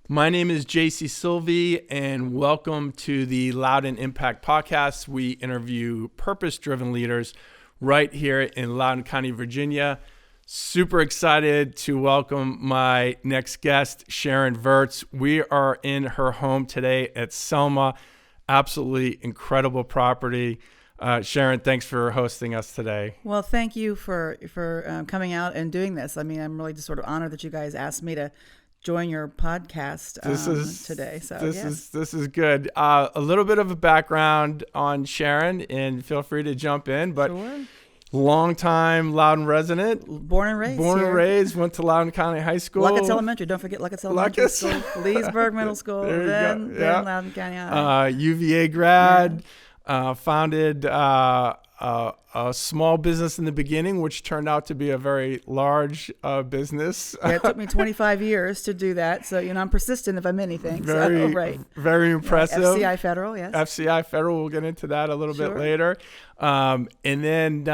My name is JC Sylvie, and welcome to the Loudoun Impact Podcast. We interview purpose-driven leaders right here in Loudoun County, Virginia. Super excited to welcome my next guest, Sharon Virts. We are in her home today at Selma. Absolutely incredible property. Sharon, thanks for hosting us today. Well, thank you for coming out and doing this. I mean, I'm really just sort of honored that you guys asked me to join your podcast today. So this is good. A little bit of a background on Sharon, and feel free to jump in. But sure. Long-time Loudoun resident, born and raised. Went to Loudoun County High School. Luckett's Elementary. Don't forget Luckett's Elementary School. Leesburg Middle School. then Loudoun County High. UVA grad. Founded a small business in the beginning, which turned out to be a very large business. Yeah, it took me 25 years to do that. So, I'm persistent if I'm anything. Very impressive. FCI Federal, yes. FCI Federal, we'll get into that a little bit later. And then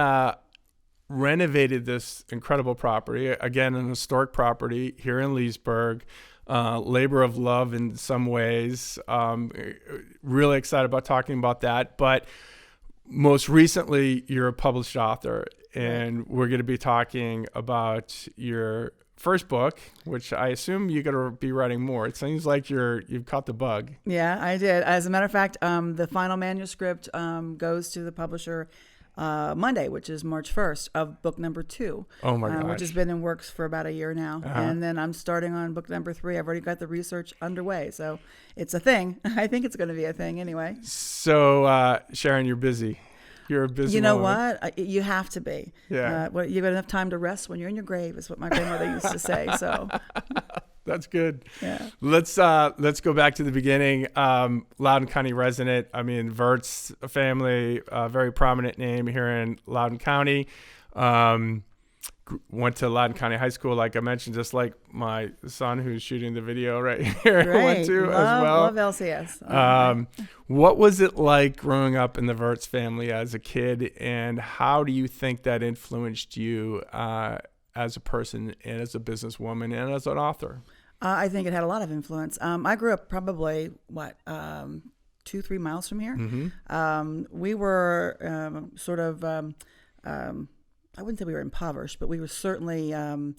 renovated this incredible property, again, an historic property here in Leesburg. Labor of love in some ways. Really excited about talking about that. But most recently, you're a published author, and we're going to be talking about your first book, which I assume you're going to be writing more. It seems like you've caught the bug. Yeah, I did. As a matter of fact, the final manuscript goes to the publisher Monday, which is March 1st, of book number 2. Oh my gosh. Which has been in works for about a year now. And then I'm starting on book number 3. I've already got the research underway. So it's a thing. I think it's going to be a thing anyway. So, Sharon, you're busy. You're a busy You know woman. what? You have to be. Yeah. You've got enough time to rest when you're in your grave is what my grandmother used to say. So that's good. Yeah. Let's go back to the beginning. Loudoun County resident. I mean, Virts family, a very prominent name here in Loudoun County. Went to Loudoun County High School, like I mentioned, just like my son who's shooting the video right here went to as well. Love LCS. What was it like growing up in the Virts family as a kid, and how do you think that influenced you as a person and as a businesswoman and as an author? I think it had a lot of influence. I grew up probably 2-3 miles from here. Mm-hmm. We were sort of I wouldn't say we were impoverished, but we were certainly humble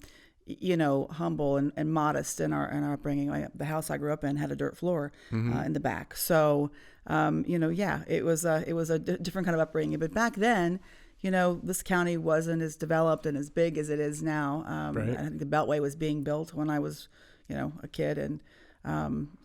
and modest in our upbringing. The house I grew up in had a dirt floor in the back, so it was a different kind of upbringing. But back then, this county wasn't as developed and as big as it is now. Right. I think the Beltway was being built when I was, a kid, and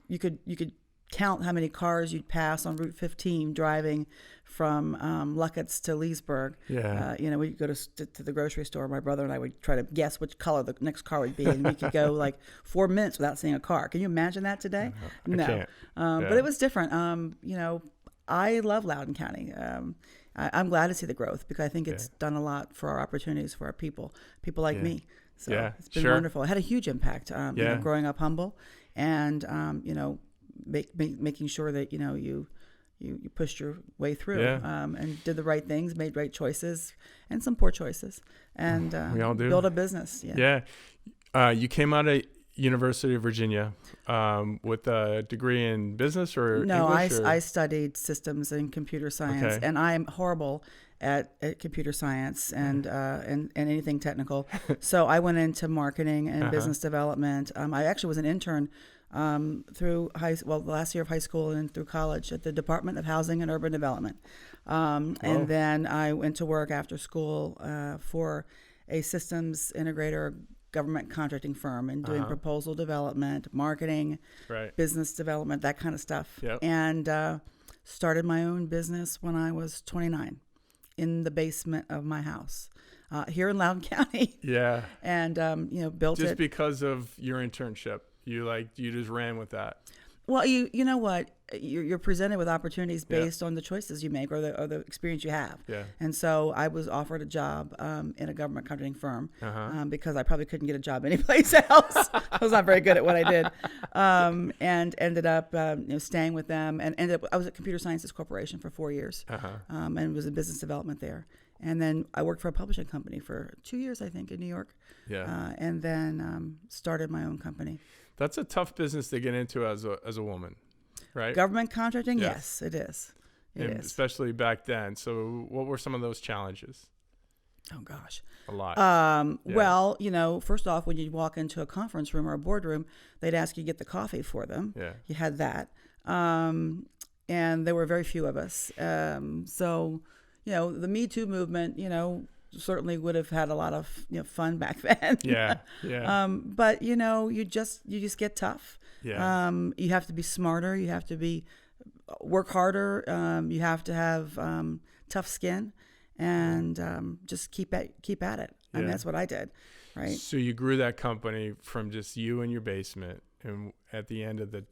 you could count how many cars you'd pass on Route 15 driving from Luckett's to Leesburg. Yeah. We'd go to the grocery store. My brother and I would try to guess which color the next car would be, and we could go like 4 minutes without seeing a car. Can you imagine that today? No. I can't. But it was different. I love Loudoun County. I'm glad to see the growth because I think it's done a lot for our opportunities for our people like me. So it's been wonderful. It had a huge impact. Growing up humble and making sure that you pushed your way through and did the right things, made right choices and some poor choices, and we all do. Build a business. You came out of University of Virginia with a degree in business or no? English, I studied systems and computer science, and I am horrible at computer science and anything technical. So I went into marketing and business development. I actually was an intern through the last year of high school and through college at the Department of Housing and Urban Development. And then I went to work after school for a systems integrator government contracting firm and doing proposal development, marketing, business development, that kind of stuff. Yep. And started my own business when I was 29 in the basement of my house here in Loudoun County. Yeah. And, built it. Just because of your internship. You just ran with that. Well, you know what? You're presented with opportunities based on the choices you make or the experience you have. Yeah. And so I was offered a job in a government contracting firm because I probably couldn't get a job anyplace else. I was not very good at what I did, and ended up staying with them. And I was at Computer Sciences Corporation for 4 years, and was in business development there. And then I worked for a publishing company for 2 years, I think, in New York. Yeah. And then started my own company. That's a tough business to get into as a woman, right? Government contracting, yes, it is. It is. Especially back then. So what were some of those challenges? Oh, gosh. A lot. Well, first off, when you walk into a conference room or a boardroom, they'd ask you to get the coffee for them. Yeah. You had that. And there were very few of us. So, the Me Too movement, certainly would have had a lot of fun back then. Yeah. But, you just get tough. Yeah. You have to be smarter. You have to work harder. You have to have tough skin. And just keep at it. And that's what I did, right? So you grew that company from just you in your basement, and at the end of the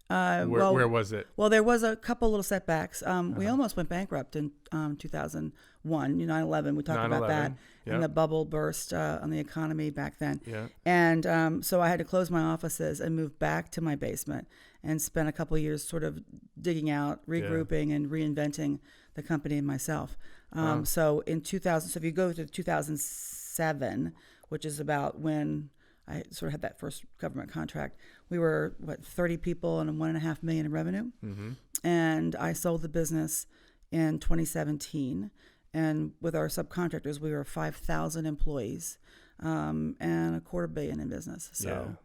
where was it? Well, there was a couple little setbacks. We almost went bankrupt in 2001. 9/11. We talked about that, and the bubble burst on the economy back then. Yeah. And so I had to close my offices and move back to my basement, and spent a couple of years sort of digging out, regrouping, and reinventing the company and myself. So in 2000, so if you go to 2007, which is about when I sort of had that first government contract, we were 30 people and $1.5 million in revenue. Mm-hmm. And I sold the business in 2017. And with our subcontractors, we were 5,000 employees, and $250 million in business. So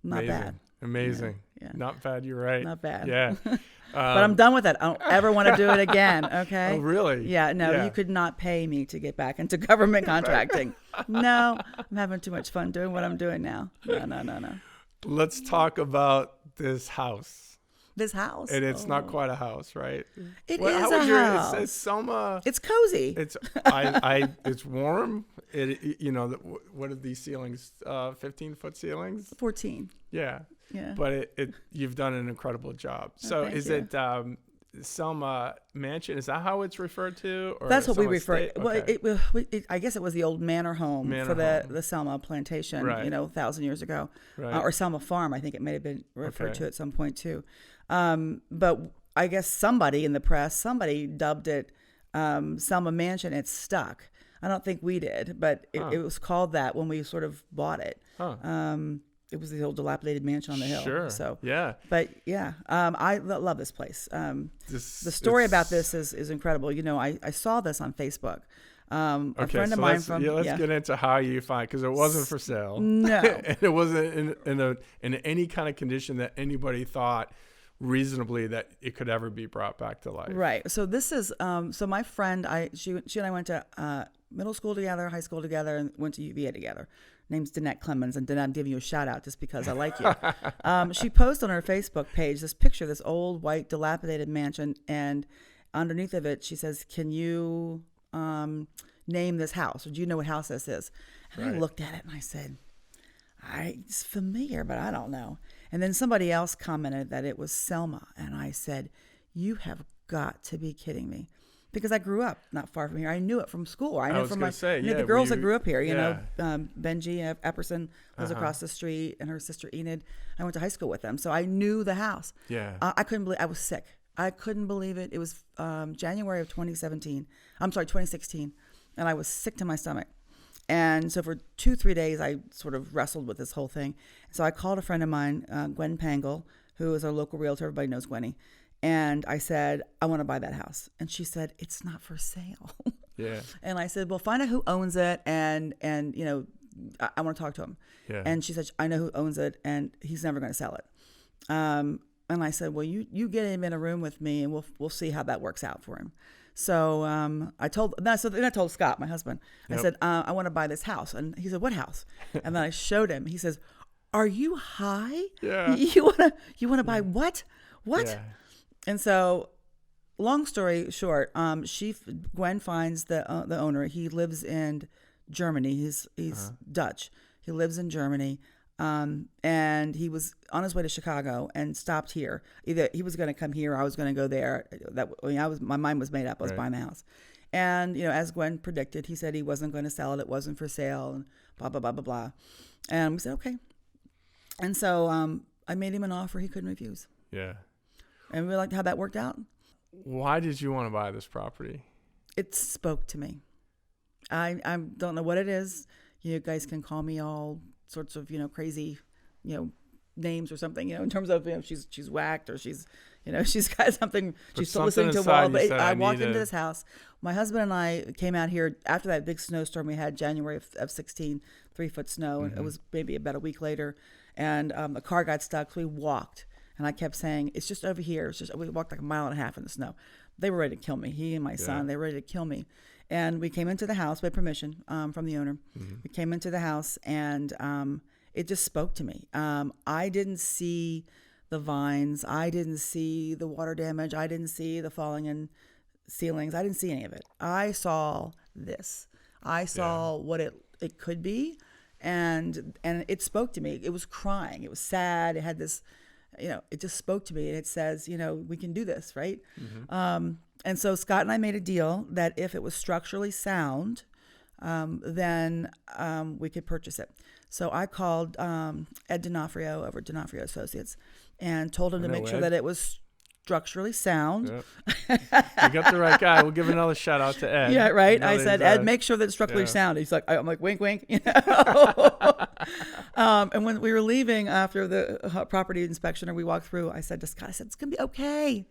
not bad. Amazing. Yeah. Not bad. You're right. Not bad. Yeah. But I'm done with it. I don't ever want to do it again. Okay. Oh, really? Yeah. No, you could not pay me to get back into government contracting. No, I'm having too much fun doing what I'm doing now. No. Let's talk about this house. This house. And it's not quite a house, right? It is a house. It's Selma. It's cozy. It's it's warm. What are these ceilings? 15-foot ceilings? 14. Yeah. Yeah. But you've done an incredible job. So thank is you. it Selma Mansion? Is that how it's referred to? Or That's what we Selma refer. State? Well, Okay. I guess it was the old manor home for the Selma plantation, Right. 1,000 years ago, Right. Or Selma Farm. I think it may have been referred Okay. to at some point too. But I guess somebody in the press, dubbed it Selma Mansion. It's stuck. I don't think we did, but it was called that when we sort of bought it. Huh. It was the old dilapidated mansion on the hill. Sure. So yeah. But yeah, I love this place. The story about this is incredible. I saw this on Facebook. A friend of mine let's get into how you find, because it wasn't for sale. No. And it wasn't in any kind of condition that anybody thought reasonably that it could ever be brought back to life. Right. So this is so my friend. She and I went to middle school together, high school together, and went to UVA together. Name's Danette Clemens, and Danette, I'm giving you a shout out just because I like you. She posted on her Facebook page this picture, this old white dilapidated mansion, and underneath of it, she says, "Can you name this house? Or do you know what house this is?" And I looked at it and I said, "It's familiar, but I don't know." And then somebody else commented that it was Selma, and I said, "You have got to be kidding me." Because I grew up not far from here. I knew it from school. I knew from the girls that grew up here. Benji Epperson was across the street, and her sister Enid. I went to high school with them, so I knew the house. Yeah. I couldn't believe. I was sick. I couldn't believe it. It was January of 2017. I'm sorry, 2016, and I was sick to my stomach. And so for 2-3 days, I sort of wrestled with this whole thing. So I called a friend of mine, Gwen Pangle, who is our local realtor. Everybody knows Gwenny. And I said, "I want to buy that house." And she said, "It's not for sale." Yeah. And I said, "Well, find out who owns it, and I want to talk to him." Yeah. And she said, "I know who owns it, and he's never going to sell it." And I said, "Well, you get him in a room with me, and we'll see how that works out for him." So then I told Scott, my husband. I said, "I want to buy this house," and he said, "What house?" And then I showed him. He says, "Are you high? Yeah. You wanna buy what? What?" Yeah. And so, long story short, Gwen finds the owner. He lives in Germany. He's Dutch. He lives in Germany, and he was on his way to Chicago and stopped here. Either he was going to come here, or I was going to go there. My mind was made up. I was buying the house, and as Gwen predicted, he said he wasn't going to sell it. It wasn't for sale, and blah blah blah blah blah. And we said okay. And so I made him an offer he couldn't refuse. Yeah. And we liked how that worked out. Why did you want to buy this property? It spoke to me. I don't know what it is. You guys can call me all sorts of, crazy, names or something, in terms of, she's whacked or she's got something, she's still listening to a inside wall. But said, I walked into this house. My husband and I came out here after that big snowstorm we had January of 16, 3-foot snow. And it was maybe about a week later. And the car got stuck. So we walked. And I kept saying, it's just over here. We walked like a mile and a half in the snow. They were ready to kill me. He and my son, they were ready to kill me. And we came into the house. We had permission from the owner. We came into the house, and it just spoke to me. I didn't see the vines. I didn't see the water damage. I didn't see the falling in ceilings. I didn't see any of it. I saw this. I saw what it could be, and it spoke to me. It was crying. It was sad. It had this, it just spoke to me, and it says, we can do this, right? And so Scott and I made a deal that if it was structurally sound, then we could purchase it. So I called Ed D'Onofrio over at D'Onofrio Associates and told him to make sure that it was structurally sound. Yep. You got the right guy. We'll give another shout out to Ed. Yeah, right. I said, Ed, make sure that it's structurally sound. He's like, I'm like, wink, wink. And when we were leaving after the property inspection, or we walked through, I said to Scott, it's going to be okay.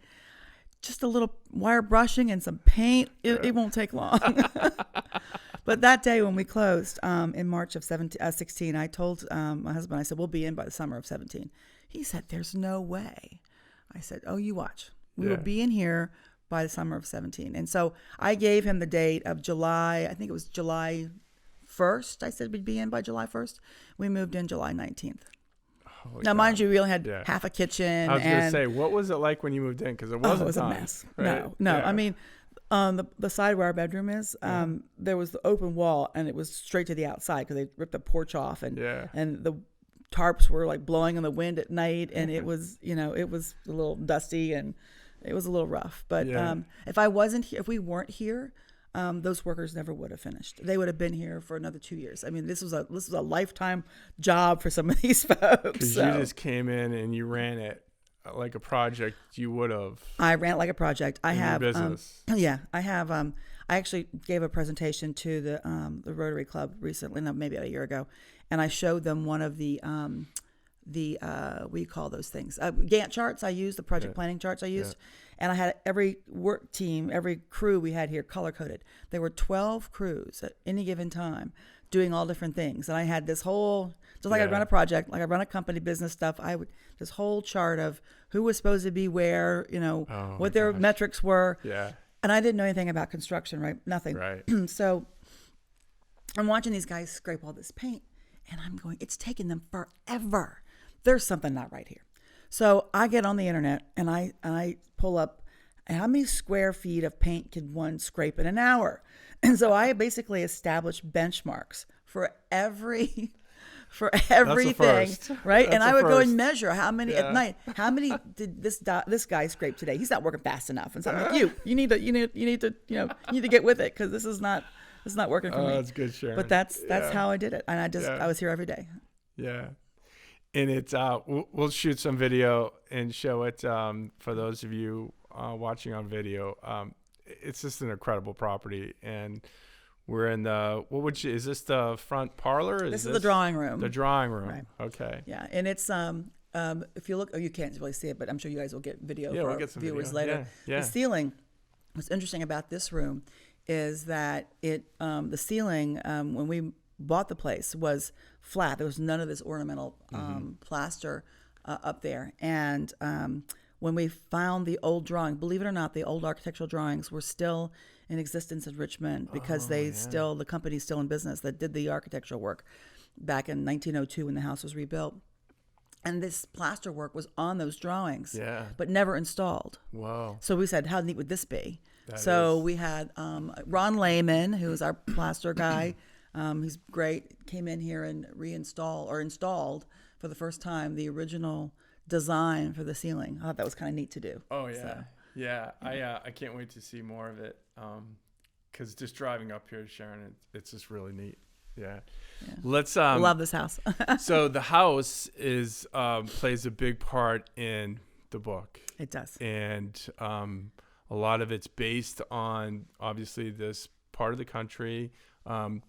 Just a little wire brushing and some paint. It won't take long. But that day when we closed in March of 16, I told my husband, I said, we'll be in by the summer of 17. He said, there's no way. I said, oh, you watch. We will be in here by the summer of 17. And so I gave him the date of July. I think it was July 1st. I said we'd be in by July 1st. We moved in July 19th. Now, mind you, we only had half a kitchen. I was going to say, what was it like when you moved in? Because it wasn't a mess. Right? No. Yeah. I mean, the side where our bedroom is, there was the open wall, and it was straight to the outside because they ripped the porch off, and the tarps were like blowing in the wind at night, and it was, it was a little dusty, and it was a little rough. But if we weren't here, those workers never would have finished. They would have been here for another 2 years. I mean, this was a lifetime job for some of these folks. Because you just came in and you ran it like a project. You would have. I ran it like a project. I have business. I have. I actually gave a presentation to the Rotary Club recently, maybe a year ago, and I showed them one of the what do you call those things? Gantt charts. I used the project planning charts. I used. And I had every work team, every crew we had here color-coded. There were 12 crews at any given time doing all different things. And I had this whole, just like I run a project, like I run a company business stuff, this whole chart of who was supposed to be where, what their metrics were. Yeah. And I didn't know anything about construction, right? Nothing. Right. So I'm watching these guys scrape all this paint, and I'm going, it's taking them forever. There's something not right here. So I get on the internet and I pull up how many square feet of paint can one scrape in an hour. And so I basically established benchmarks for everything, right? And I would go and measure how many at night. How many did this guy scrape today? He's not working fast enough. And so I'm like, you need to get with it, because this is not working for me. That's good, Sharon. But that's how I did it, and I was here every day. Yeah. And it's we'll shoot some video and show it for those of you watching on video. It's just an incredible property, and we're in is this the front parlor? This is the drawing room. The drawing room. Right. Okay. Yeah, and it's if you look, you can't really see it, but I'm sure you guys will get video for we'll get some viewers video. later. Yeah. The ceiling. What's interesting about this room is that the ceiling when we bought the place was flat. There was none of this ornamental plaster up there. And when we found the old drawing, believe it or not, the old architectural drawings were still in existence in Richmond, because the company's still in business that did the architectural work back in 1902 when the house was rebuilt. And this plaster work was on those drawings, but never installed. Whoa. So we said, how neat would this be? We had Ron Lehman, who's our plaster guy. He's great. Came in here and installed for the first time the original design for the ceiling. I thought that was kind of neat to do. Oh yeah, I can't wait to see more of it. Because just driving up here, Sharon, it's just really neat. Yeah. Let's love this house. So the house is plays a big part in the book. It does. And a lot of it's based on obviously this part of the country.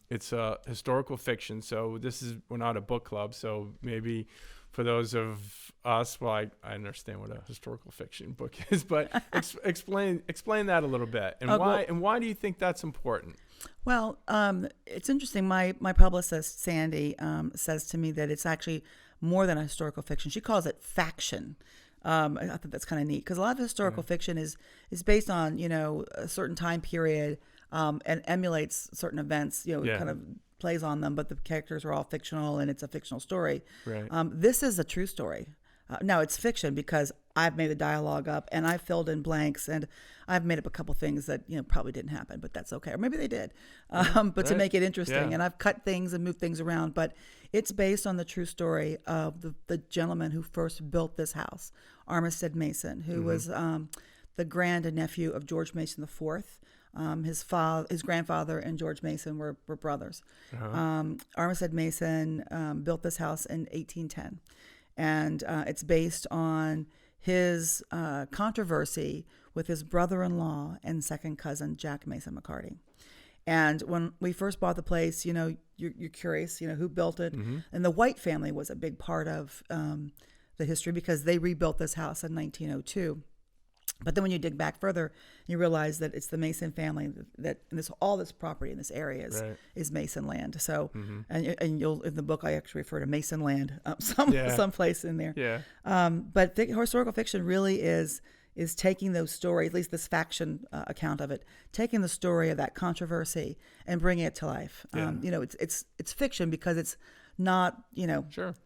It's a historical fiction, so we're not a book club, so maybe for those of us, well, I understand what a historical fiction book is, but explain that a little bit, and why do you think that's important? Well, it's interesting. My publicist Sandy says to me that it's actually more than a historical fiction. She calls it faction. I think that's kind of neat because a lot of historical fiction is based on a certain time period and emulates certain events. Kind of plays on them, but the characters are all fictional and it's a fictional story. Right. This is a true story. Now it's fiction because I've made the dialogue up and I've filled in blanks and I've made up a couple things that probably didn't happen, but that's okay, or maybe they did. But to make it interesting, and I've cut things and moved things around. But it's based on the true story of the gentleman who first built this house, Armistead Mason, who was the grand nephew of George Mason IV. His grandfather and George Mason were brothers. Armistead Mason built this house in 1810. And it's based on his controversy with his brother-in-law and second cousin, Jack Mason McCarty. And when we first bought the place, you're curious, who built it. And the White family was a big part of the history because they rebuilt this house in 1902. But then when you dig back further, you realize that it's the Mason family that all this property in this area is Mason land. So, and you'll in the book I actually refer to Mason land someplace in there. Yeah. But historical fiction really is taking those stories, at least this faction account of it, taking the story of that controversy and bringing it to life. Yeah. It's fiction because it's not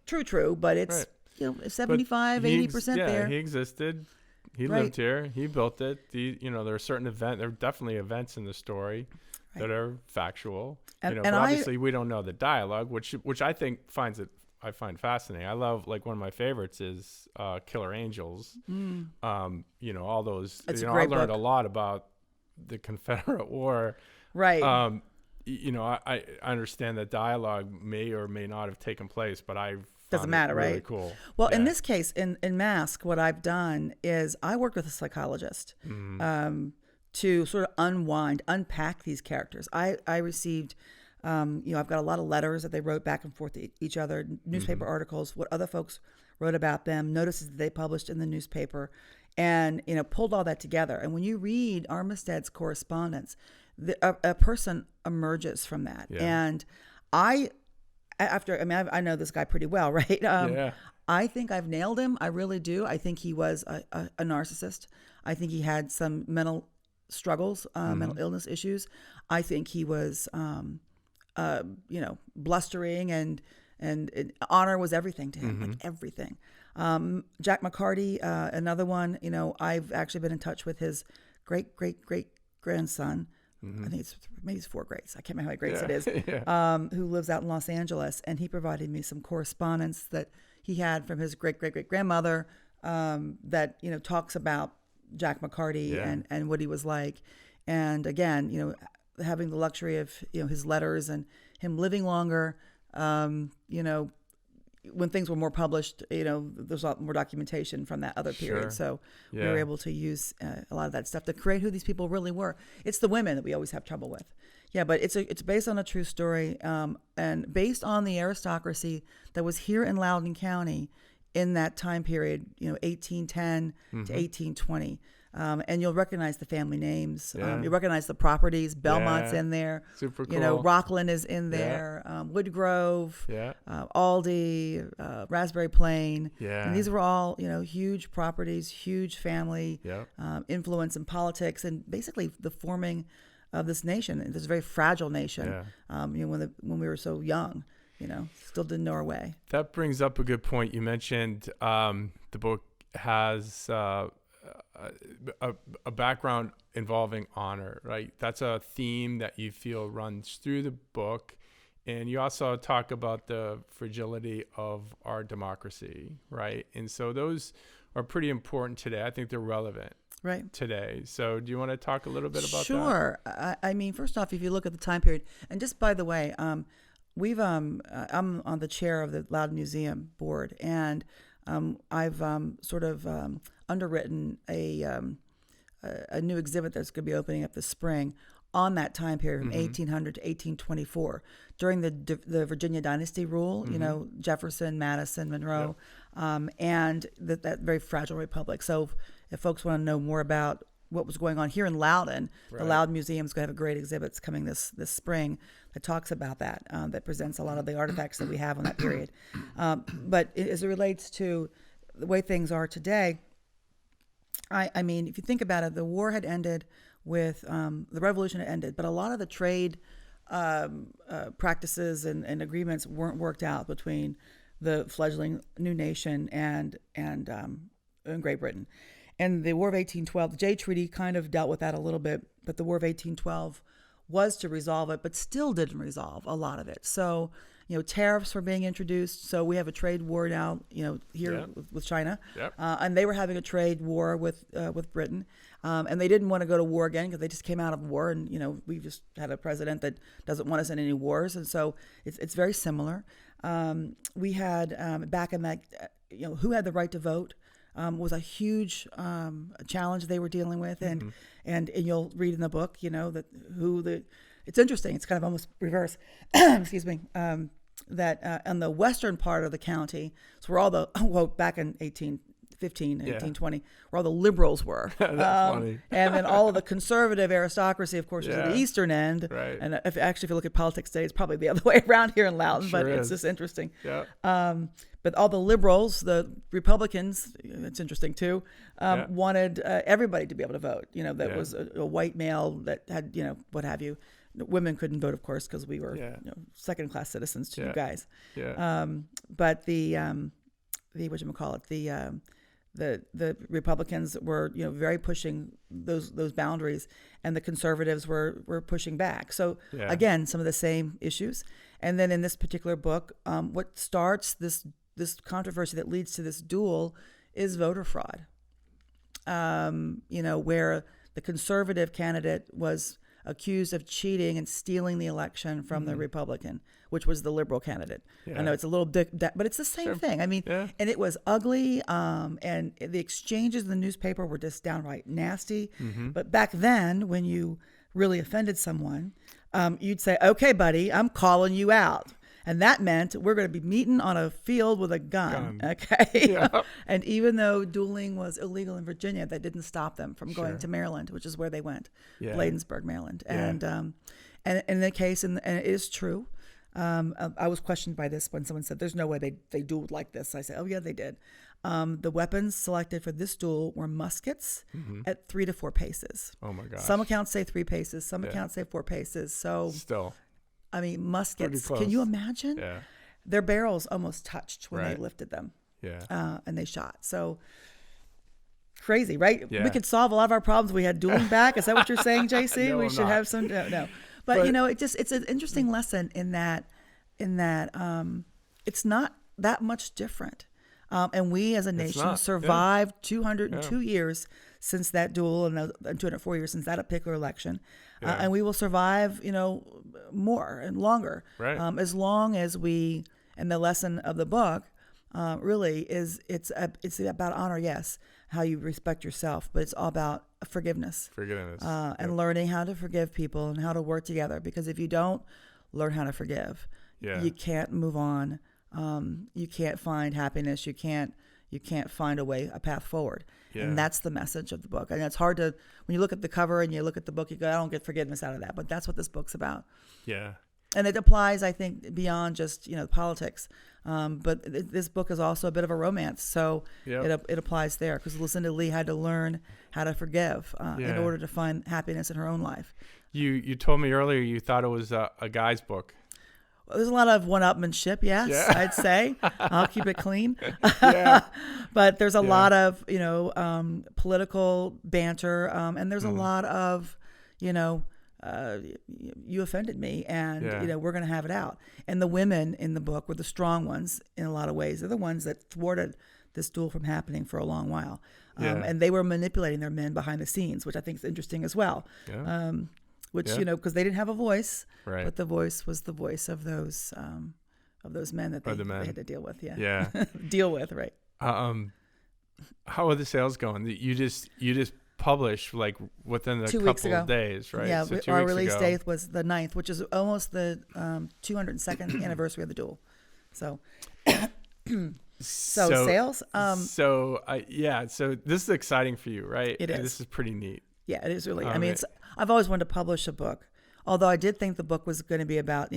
true, but it's 75-80% there. Yeah, he existed. He lived here. He built it. There are certain events. There are definitely events in the story that are factual. But obviously we don't know the dialogue, which I find fascinating. I love, like, one of my favorites is Killer Angels. All those. It's a I great learned book. a lot about the Confederate War. Right. I understand that dialogue may or may not have taken place, but doesn't matter, really right? Cool. Well, in this case, in Masque, what I've done is I worked with a psychologist to sort of unpack these characters. I received, I've got a lot of letters that they wrote back and forth to each other, newspaper articles, what other folks wrote about them, notices that they published in the newspaper, and pulled all that together. And when you read Armistead's correspondence, a person emerges from that, and I know this guy pretty well, right? I think I've nailed him. I really do. I think he was a narcissist. I think he had some mental struggles, mental illness issues. I think he was, blustering and honor was everything to him, like everything. Jack McCarty, another one. I've actually been in touch with his great grandson. I think maybe it's 4 grades. I can't remember how many grades it is. Who lives out in Los Angeles, and he provided me some correspondence that he had from his great grandmother that talks about Jack McCarty and what he was like. And again, having the luxury of his letters and him living longer. When things were more published, there's a lot more documentation from that other period. So we were able to use a lot of that stuff to create who these people really were. It's the women that we always have trouble with. Yeah, but it's based on a true story and based on the aristocracy that was here in Loudoun County in that time period, 1810 to 1820. And you'll recognize the family names. You'll recognize the properties. Belmont's in there. Super cool. Rockland is in there. Woodgrove, Aldi, Raspberry Plain. And these were all, huge properties, huge family influence in politics, and basically the forming of this nation, this very fragile nation. When we were so young, still didn't know our way. That brings up a good point. You mentioned the book has a background involving honor, right? That's a theme that you feel runs through the book. And you also talk about the fragility of our democracy, right? And so those are pretty important today. I think they're relevant today. So do you want to talk a little bit about that? Sure. I mean, first off, if you look at the time period, and just by the way, I'm on the chair of the Loudoun Museum board, and I've sort of underwritten a new exhibit that's going to be opening up this spring on that time period from 1800 to 1824 during the Virginia dynasty rule, Jefferson, Madison, Monroe, and that very fragile republic. So if folks want to know more about what was going on here in Loudoun, the Loudoun Museum is going to have a great exhibit coming this spring that talks about that, that presents a lot of the artifacts that we have on that period. But as it relates to the way things are today, I mean, if you think about it, the war had ended with the revolution had ended, but a lot of the trade practices and agreements weren't worked out between the fledgling new nation and Great Britain. And the War of 1812, the Jay Treaty kind of dealt with that a little bit, but the War of 1812 was to resolve it, but still didn't resolve a lot of it. So, tariffs were being introduced. So we have a trade war now, here with China, and they were having a trade war with Britain, and they didn't want to go to war again because they just came out of war, and we just had a president that doesn't want us in any wars, and so it's very similar. We had back in that, who had the right to vote. Was a huge challenge they were dealing with, and you'll read in the book, it's interesting. It's kind of almost reverse. Excuse me. That on the western part of the county, so where all the back in 1815 and 1820, where all the liberals were. That's funny. And then all of the conservative aristocracy, of course, was at the eastern end. Right. And if you look at politics today, it's probably the other way around here in Loudoun, but it's just interesting. Yeah. But all the liberals, the Republicans, it's interesting too, wanted everybody to be able to vote. That was a white male that had, what have you. Women couldn't vote, of course, because we were second-class citizens to you guys. Yeah. But the whatchamacallit, the Republicans were very pushing those boundaries, and the conservatives were pushing back. So again, some of the same issues. And then in this particular book, what starts this controversy that leads to this duel is voter fraud. Where the conservative candidate was accused of cheating and stealing the election from the Republican, which was the liberal candidate. I know it's a little bit, but it's the same thing. I mean, and it was ugly, and the exchanges in the newspaper were just downright nasty. But back then, when you really offended someone, you'd say, "Okay, buddy, I'm calling you out." And that meant we're going to be meeting on a field with a gun. Okay. Yeah. And even though dueling was illegal in Virginia, that didn't stop them from going to Maryland, which is where they went, Bladensburg, Maryland. And in the case, and it is true, I was questioned by this when someone said, "There's no way they dueled like this." I said, "Oh yeah, they did." The weapons selected for this duel were muskets at 3 to 4 paces. Oh my gosh. Some accounts say 3 paces, some accounts say 4 paces. So still. I mean, muskets. Can you imagine? Yeah. Their barrels almost touched when they lifted them. Yeah. And they shot. So crazy, right? Yeah. We could solve a lot of our problems. We had dueling back. Is that what you're saying, JC? No, we I'm should not. have some. No. But it's an interesting lesson in that it's not that much different. And we as a nation survived 202 years since that duel and 204 years since that particular election. And we will survive, more and longer. Right. As long as we, and the lesson of the book really is, it's about honor, yes, how you respect yourself, but it's all about forgiveness. And learning how to forgive people and how to work together. Because if you don't learn how to forgive, you can't move on. You can't find happiness. You can't find a path forward. And that's the message of the book. And it's hard to, when you look at the cover and you look at the book, you go, I don't get forgiveness out of that. But that's what this book's about. Yeah. And it applies, I think, beyond just, politics. But this book is also a bit of a romance. So it applies there, because Lucinda Lee had to learn how to forgive in order to find happiness in her own life. You told me earlier you thought it was a guy's book. Well, there's a lot of one-upmanship, yes, I'd say. I'll keep it clean. But there's a lot of, political banter, and there's a lot of, you offended me, and, we're going to have it out. And the women in the book were the strong ones in a lot of ways. They're the ones that thwarted this duel from happening for a long while. And they were manipulating their men behind the scenes, which I think is interesting as well. Because they didn't have a voice, but the voice was the voice of those men that they had to deal with. Deal with, right? How are the sales going? You just publish like within a 2 weeks couple ago. of days, right? Yeah, So 2 our weeks release ago. date was the 9th, which is almost the 202nd anniversary of the duel. So, sales. So this is exciting for you, right? It is. This is pretty neat. Yeah, it is really. I mean, I've always wanted to publish a book. Although I did think the book was going to be about,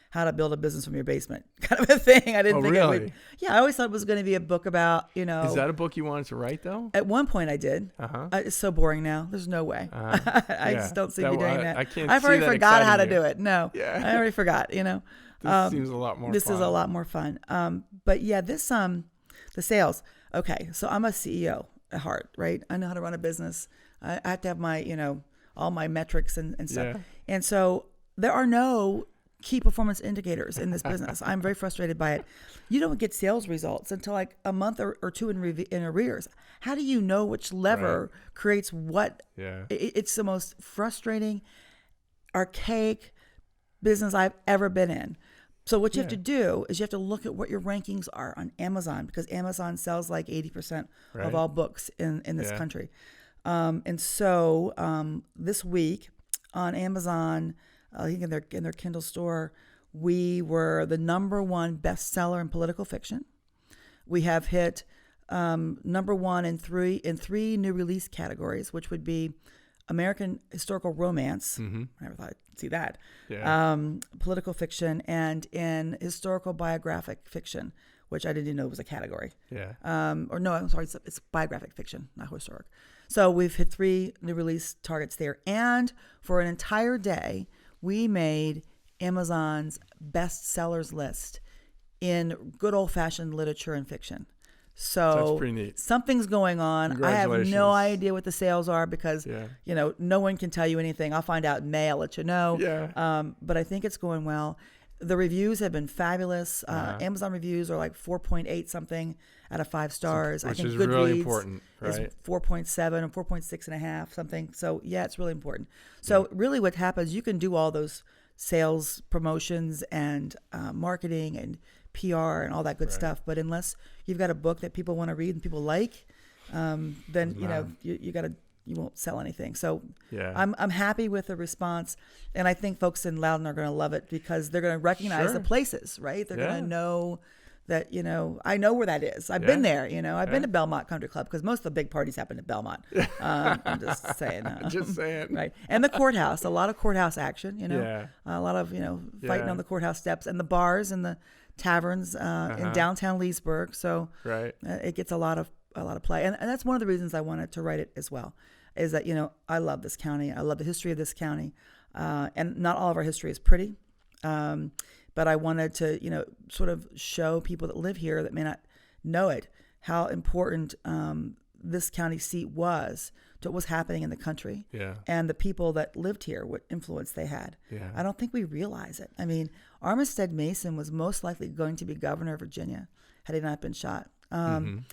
how to build a business from your basement, kind of a thing. I didn't think really? it would. Yeah, I always thought it was going to be a book about, Is that a book you wanted to write, though? At one point I did. It's so boring now. There's no way. I just don't see me doing that. I can't. I've already forgot how to do it. No, I already forgot. This seems a lot more. This fun. is a lot more fun. But yeah, the sales. Okay, so I'm a CEO at heart, right? I know how to run a business. I have to have my, all my metrics and stuff. Yeah. And so there are no key performance indicators in this business. I'm very frustrated by it. You don't get sales results until like a month or two in arrears. How do you know which lever creates what? Yeah. It's the most frustrating, archaic business I've ever been in. So what you have to do is you have to look at what your rankings are on Amazon, because Amazon sells like 80% of all books in this country. And so this week on Amazon, I think in their Kindle store, we were the #1 bestseller in political fiction. We have hit #1 in three new release categories, which would be American historical romance. I never thought I'd see that. Political fiction, and in historical biographic fiction, which I didn't even know was a category. Or no, I'm sorry, it's biographic fiction, not historic. So we've hit 3 new release targets there. And for an entire day, we made Amazon's best sellers list in good old-fashioned literature and fiction. So that's pretty neat. Something's going on. I have no idea what the sales are because, no one can tell you anything. I'll find out in May. I'll let you know. But I think it's going well. The reviews have been fabulous. Amazon reviews are like 4.8 something out of 5 stars. Which I think is Goodreads really important, right? is 4.7 or 4.6.5 something. So yeah, it's really important. So really, what happens? You can do all those sales promotions and marketing and PR and all that good stuff, but unless you've got a book that people want to read and people like, then you won't sell anything. So I'm happy with the response, and I think folks in Loudoun are going to love it because they're going to recognize the places, right? They're going to know that, I know where that is. I've been there, I've been to Belmont Country Club because most of the big parties happen at Belmont. I'm just saying. Just saying. Right. And the courthouse, a lot of courthouse action, a lot of, fighting on the courthouse steps, and the bars and the taverns in downtown Leesburg. So it gets a lot of play. And that's one of the reasons I wanted to write it as well, is that, I love this county. I love the history of this county. And not all of our history is pretty. But I wanted to, sort of show people that live here that may not know it, how important this county seat was to what was happening in the country, and the people that lived here, what influence they had. I don't think we realize it. I mean, Armistead Mason was most likely going to be governor of Virginia had he not been shot. And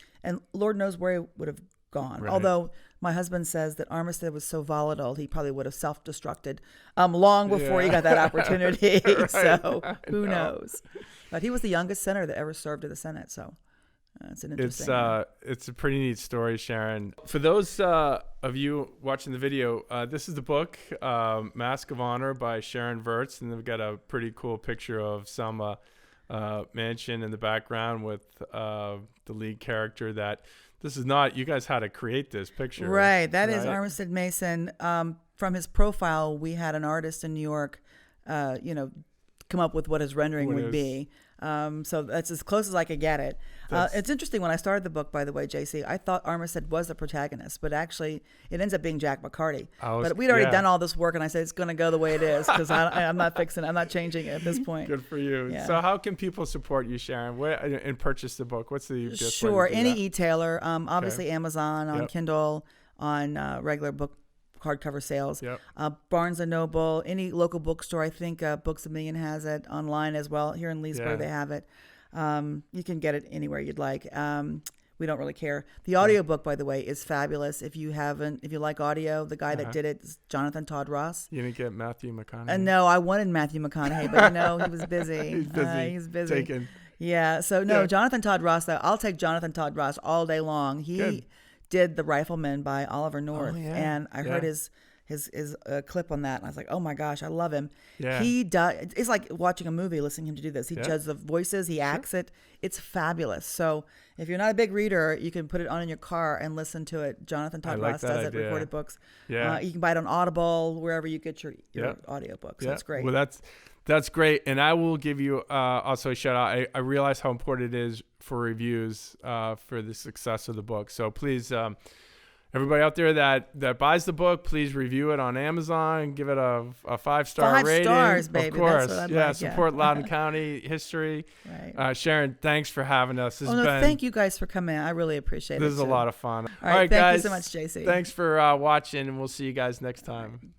Lord knows where he would have gone. Although my husband says that Armistead was so volatile, he probably would have self-destructed long before he got that opportunity. So who knows? But he was the youngest senator that ever served in the Senate. So it's an interesting. It's a pretty neat story, Sharon. For those of you watching the video, this is the book, Masque of Honor by Sharon Virts, and they've got a pretty cool picture of Selma Mansion in the background with the lead character. That this is not, you guys had to create this picture, right? That is Armistead Mason. From his profile, we had an artist in New York, come up with what his rendering would be. So that's as close as I could get it. It's interesting. When I started the book, by the way, JC, I thought Armistead was the protagonist, but actually it ends up being Jack McCarty. But we'd already done all this work, and I said it's going to go the way it is because I'm not changing it at this point. Good for you. Yeah. So how can people support you, Sharon, and purchase the book? What's the best way to do any that? e-tailer, obviously Amazon, on Kindle, on regular book hardcover sales. Barnes & Noble, any local bookstore. I think Books A Million has it online as well. Here in Leesburg, they have it. You can get it anywhere you'd like. We don't really care. The audiobook, by the way, is fabulous. If you like audio, the guy that did it is Jonathan Todd Ross. You didn't get Matthew McConaughey? No, I wanted Matthew McConaughey, but he was busy. He's busy. Taken. Yeah. So Jonathan Todd Ross, though, I'll take Jonathan Todd Ross all day long. He did The Rifleman by Oliver North, yeah. and I heard his clip on that, and I was like, oh my gosh, I love him. Yeah. He does. It's like watching a movie, listening to him to do this. He does the voices, he acts it. It's fabulous. So if you're not a big reader, you can put it on in your car and listen to it. Jonathan Todd Ross does it, recorded books. Yeah. You can buy it on Audible, wherever you get your audiobooks. So it's great. Well, that's great. And I will give you also a shout out. I realize how important it is for reviews for the success of the book. So please, everybody out there that buys the book, please review it on Amazon. Give it a 5-star rating. 5 stars, baby. Of course. That's what I'd like, support Loudoun County history. Right. Sharon, thanks for having us. Thank you guys for coming. I really appreciate it. This is a lot of fun. All right, guys. Thank you so much, JC. Thanks for watching, and we'll see you guys next time.